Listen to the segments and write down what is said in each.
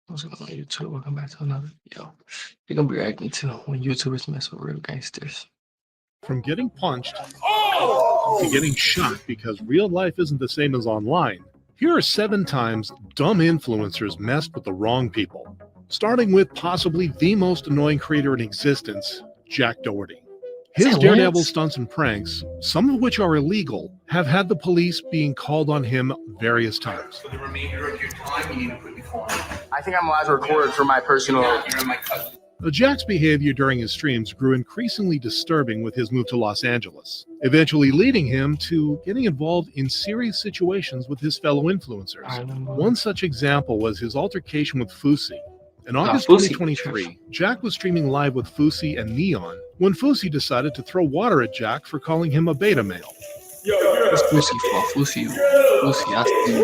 What's going on, YouTube? Welcome back to another video. We're gonna be reacting to when YouTubers mess with real gangsters. From getting punched to getting shot because real life isn't the same as online, here are 7 times dumb influencers messed with the wrong people. Starting with possibly the most annoying creator in existence, Jack Doherty. His daredevil stunts and pranks, some of which are illegal, have had the police being called on him various times. For the remainder of your time, you need to put your phone on. I think I'm allowed to record for my personal. You're my cousin. Jack's behavior during his streams grew increasingly disturbing with his move to Los Angeles, eventually leading him to getting involved in serious situations with his fellow influencers. One such example was his altercation with Fousey. In August 2023, Jack was streaming live with Fousey and Neon when Fousey decided to throw water at Jack for calling him a beta male. It's Fousey fault. Fousey, I see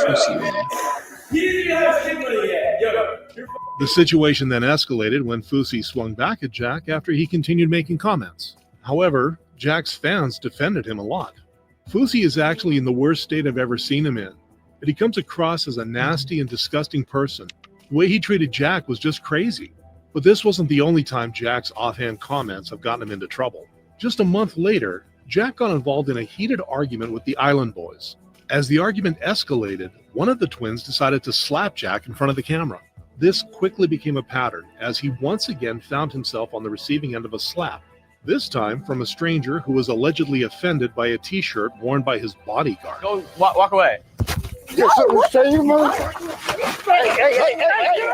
Fousey, man. The situation then escalated when Fousey swung back at Jack after he continued making comments. However, Jack's fans defended him a lot. Fousey is actually in the worst state I've ever seen him in, and he comes across as a nasty and disgusting person. The way he treated Jack was just crazy. But this wasn't the only time Jack's offhand comments have gotten him into trouble. Just a month later, Jack got involved in a heated argument with the Island Boys. As the argument escalated, one of the twins decided to slap Jack in front of the camera. This quickly became a pattern, as he once again found himself on the receiving end of a slap, this time from a stranger who was allegedly offended by a t-shirt worn by his bodyguard. Go, walk away. Now,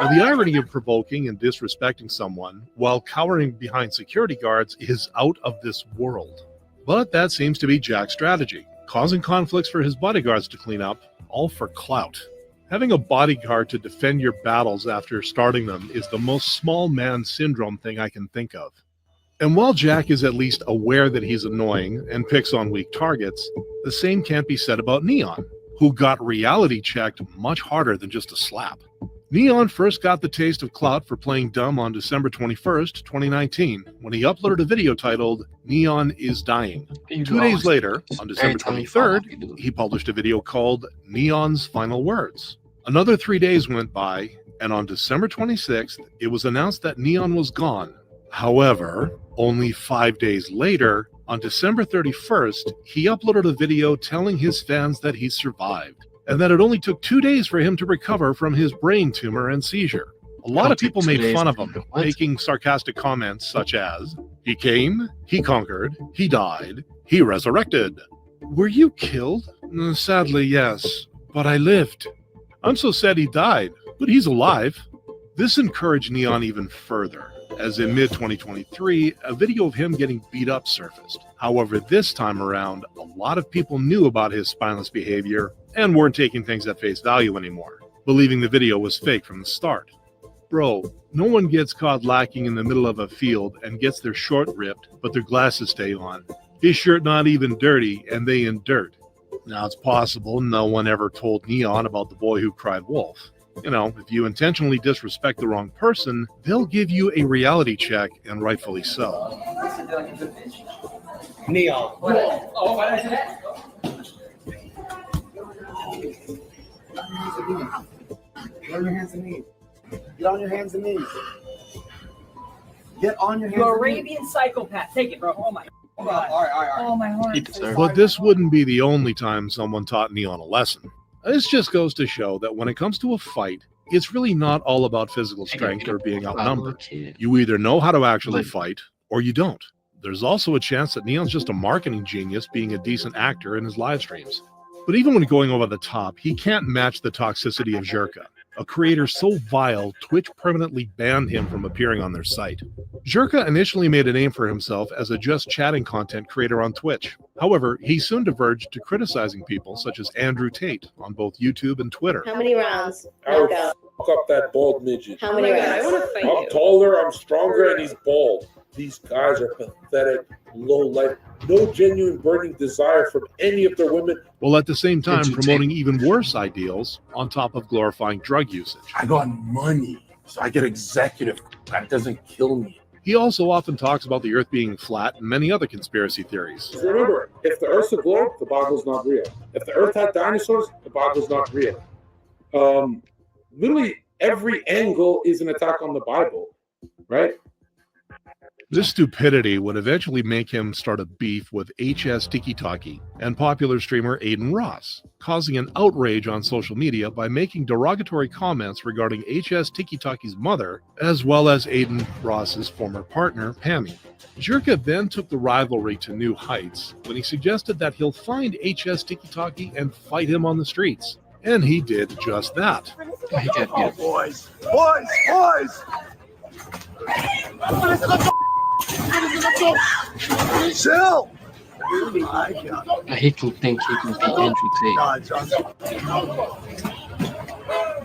the irony of provoking and disrespecting someone while cowering behind security guards is out of this world. But that seems to be Jack's strategy, causing conflicts for his bodyguards to clean up, all for clout. Having a bodyguard to defend your battles after starting them is the most small man syndrome thing I can think of. And while Jack is at least aware that he's annoying and picks on weak targets, the same can't be said about Neon, who got reality checked much harder than just a slap. Neon first got the taste of clout for playing dumb on December 21st, 2019, when he uploaded a video titled, "Neon is Dying." 2 days later, on December 23rd, he published a video called Neon's Final Words. Another 3 days went by, and on December 26th, it was announced that Neon was gone. However, only 5 days later, on December 31st, he uploaded a video telling his fans that he survived, and that it only took 2 days for him to recover from his brain tumor and seizure. A lot of people made fun of him, making sarcastic comments such as, "He came, he conquered, he died, he resurrected." Were you killed? Sadly, yes, but I lived. I'm so sad he died, but he's alive. This encouraged Neon even further, as in mid-2023, a video of him getting beat up surfaced. However, this time around, a lot of people knew about his spineless behavior and weren't taking things at face value anymore, believing the video was fake from the start. Bro, no one gets caught lacking in the middle of a field and gets their short ripped, but their glasses stay on. His shirt not even dirty, and they in dirt. Now, it's possible no one ever told Neon about the boy who cried wolf. You know, if you intentionally disrespect the wrong person, they'll give you a reality check, and rightfully so. Neon. Get on your hands and knees. Get on your hands and knees. Get on your hands. You're Arabian psychopath. Take it, bro. Oh my God. All right. Oh my heart. But this wouldn't be the only time someone taught Neon a lesson. This just goes to show that when it comes to a fight, it's really not all about physical strength or being outnumbered. You either know how to actually fight, or you don't. There's also a chance that Neon's just a marketing genius being a decent actor in his live streams. But even when going over the top, he can't match the toxicity of Zherka, a creator so vile Twitch permanently banned him from appearing on their site. Zherka initially made a name for himself as a just chatting content creator on Twitch. However, he soon diverged to criticizing people such as Andrew Tate on both YouTube and Twitter. How many rounds? I would fuck up that bald midget. How many rounds? I want to fight I'm you. taller, I'm stronger, and he's bald. These guys are pathetic, low life, no genuine burning desire from any of their women. While at the same time promoting even worse ideals on top of glorifying drug usage. I got money, so I get executive. That doesn't kill me. He also often talks about the Earth being flat and many other conspiracy theories. Remember, if the Earth's a globe, the Bible's not real. If the Earth had dinosaurs, the Bible's not real. Literally, Every angle is an attack on the Bible, right? This stupidity would eventually make him start a beef with HS Tiki Taki and popular streamer Aiden Ross, causing an outrage on social media by making derogatory comments regarding HS Tiki Taki's mother, as well as Aiden Ross's former partner, Pammy. Jirka then took the rivalry to new heights when he suggested that he'll find HS Tiki Taki and fight him on the streets. And he did just that. He got beat up. Boys! Chill! My God. He can think he can beat Andrew Tate. God, Johnson.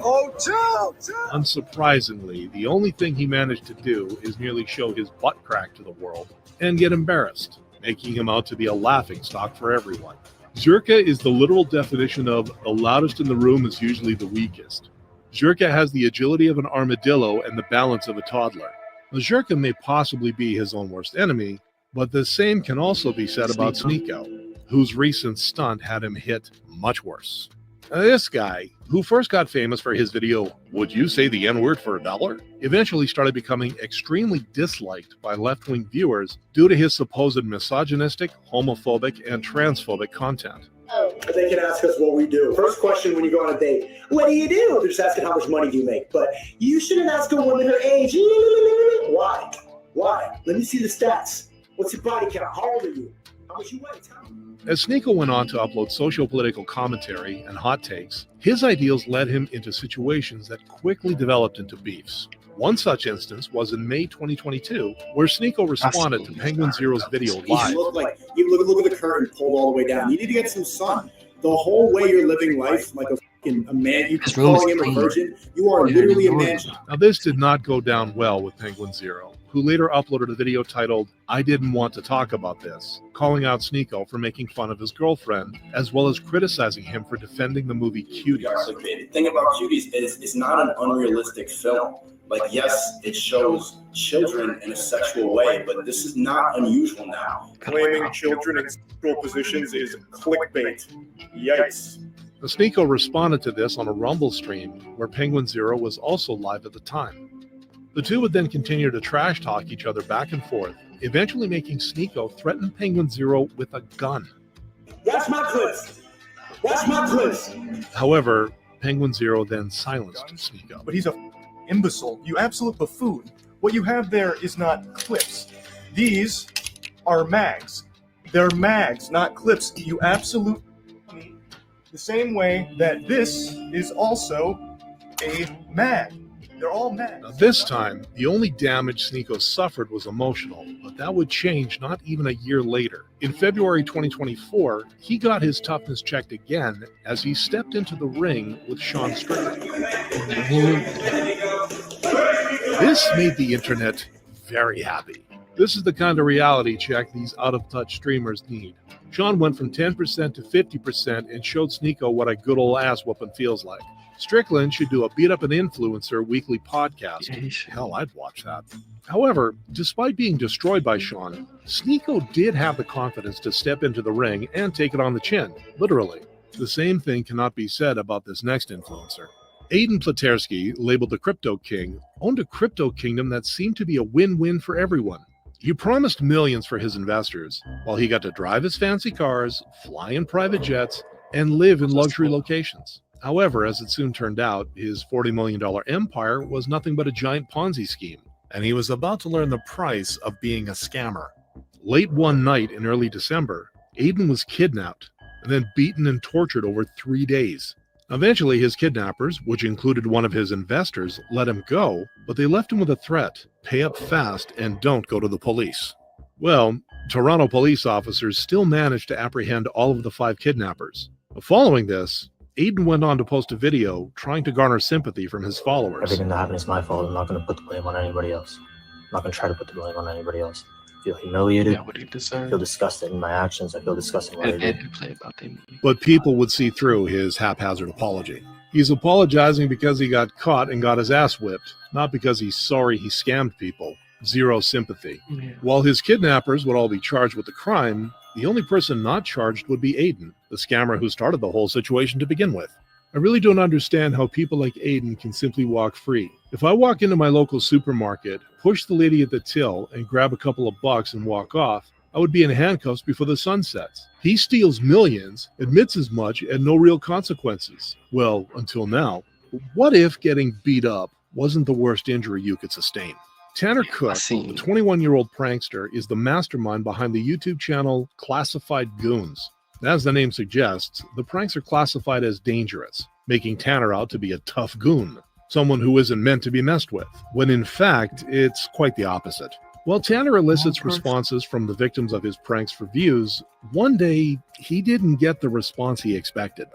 Oh, chill! Unsurprisingly, the only thing he managed to do is merely show his butt crack to the world and get embarrassed, making him out to be a laughingstock for everyone. Jirka is the literal definition of the loudest in the room is usually the weakest. Jirka has the agility of an armadillo and the balance of a toddler. Now, Jirka may possibly be his own worst enemy, but the same can also be said about Sneeko, whose recent stunt had him hit much worse. This guy, who first got famous for his video, "Would you say the N-word for $1?" eventually started becoming extremely disliked by left-wing viewers due to his supposed misogynistic, homophobic, and transphobic content. They can ask us what we do. First question when you go on a date, what do you do? They're just asking how much money do you make. But you shouldn't ask a woman her age. Why? Why? Let me see the stats. What's your body count? How old are you? How much you weigh? Tell me. As Sneeko went on to upload socio-political commentary and hot takes, his ideals led him into situations that quickly developed into beefs. One such instance was in May 2022, where Sneeko responded to Penguin Zero's video live. You look at the curtain pulled all the way down. You need to get some sun. The whole way you're living life like a man, you calling him a virgin, you are literally a man. Now, this did not go down well with Penguin Zero, who later uploaded a video titled, "I Didn't Want to Talk About This," calling out Sneeko for making fun of his girlfriend, as well as criticizing him for defending the movie Cuties. The thing about Cuties is it's not an unrealistic film. Like, yes, it shows children in a sexual way, but this is not unusual now. Claiming children in sexual positions is clickbait. Yikes. Sneeko responded to this on a Rumble stream, where Penguin Zero was also live at the time. The two would then continue to trash talk each other back and forth, eventually making Sneeko threaten Penguin Zero with a gun. Watch my clips! Watch my clips! However, Penguin Zero then silenced Sneeko. But he's a imbecile. You absolute buffoon. What you have there is not clips. These are mags. They're mags, not clips. You absolute the same way that this is also a mag. They're all mags. Now, this time, the only damage Sneeko suffered was emotional, but that would change not even a year later. In February 2024, he got his toughness checked again as he stepped into the ring with Sean Strickland. This made the internet very happy. This is the kind of reality check these out-of-touch streamers need. Sean went from 10% to 50% and showed Sneeko what a good old ass whooping feels like. Strickland should do a Beat Up an Influencer weekly podcast. Hell, I'd watch that. However, despite being destroyed by Sean, Sneeko did have the confidence to step into the ring and take it on the chin, literally. The same thing cannot be said about this next influencer. Aiden Platersky, labeled the Crypto King, owned a crypto kingdom that seemed to be a win-win for everyone. He promised millions for his investors, while he got to drive his fancy cars, fly in private jets, and live in luxury locations. However, as it soon turned out, his $40 million empire was nothing but a giant Ponzi scheme, and he was about to learn the price of being a scammer. Late one night in early December, Aiden was kidnapped and then beaten and tortured over 3 days. Eventually, his kidnappers, which included one of his investors, let him go, but they left him with a threat: pay up fast and don't go to the police. Well, Toronto police officers still managed to apprehend all of the 5 kidnappers. Following this, Aiden went on to post a video trying to garner sympathy from his followers. Everything that happened is my fault. I'm not going to put the blame on anybody else. I'm not going to try to put the blame on anybody else. I feel humiliated. I feel disgusted in my actions. I feel disgusted in what I do. But people would see through his haphazard apology. He's apologizing because he got caught and got his ass whipped, not because he's sorry he scammed people. Zero sympathy. Yeah. While his kidnappers would all be charged with the crime, the only person not charged would be Aiden, the scammer who started the whole situation to begin with. I really don't understand how people like Aiden can simply walk free. If I walk into my local supermarket, push the lady at the till, and grab a couple of bucks and walk off, I would be in handcuffs before the sun sets. He steals millions, admits as much, and no real consequences. Well, until now. What if getting beat up wasn't the worst injury you could sustain? Tanner Cook, the 21-year-old prankster, is the mastermind behind the YouTube channel Classified Goons. As the name suggests, the pranks are classified as dangerous, making Tanner out to be a tough goon, someone who isn't meant to be messed with, when in fact, it's quite the opposite. While Tanner elicits responses from the victims of his pranks for views, one day he didn't get the response he expected.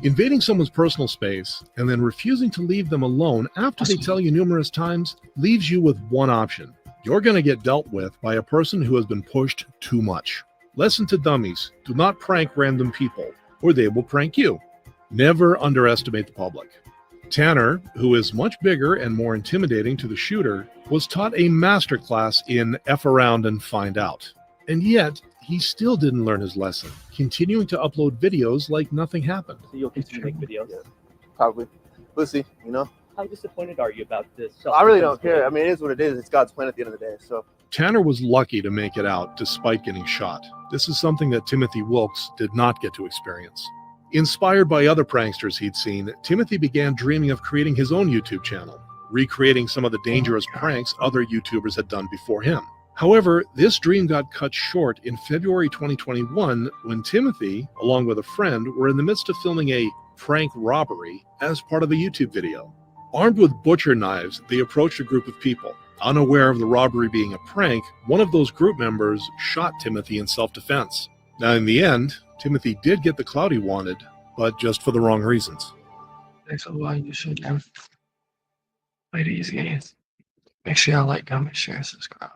Invading someone's personal space and then refusing to leave them alone after they tell you numerous times leaves you with one option. You're going to get dealt with by a person who has been pushed too much. Lesson to dummies: do not prank random people, or they will prank you. Never underestimate the public. Tanner, who is much bigger and more intimidating to the shooter, was taught a masterclass in F around and find out. And yet, he still didn't learn his lesson, continuing to upload videos like nothing happened. So you'll continue to make videos? Yeah, probably. We'll see, you know? How disappointed are you about this? I really don't care. I mean, it is what it is. It's God's plan at the end of the day, so. Tanner was lucky to make it out despite getting shot. This is something that Timothy Wilkes did not get to experience. Inspired by other pranksters he'd seen, Timothy began dreaming of creating his own YouTube channel, recreating some of the dangerous pranks other YouTubers had done before him. However, this dream got cut short in February 2021 when Timothy, along with a friend, were in the midst of filming a prank robbery as part of a YouTube video. Armed with butcher knives, they approached a group of people. Unaware of the robbery being a prank, one of those group members shot Timothy in self-defense. Now, in the end, Timothy did get the clout he wanted, but just for the wrong reasons. Thanks a lot. You should play these games. Make sure y'all like, comment, share, and subscribe.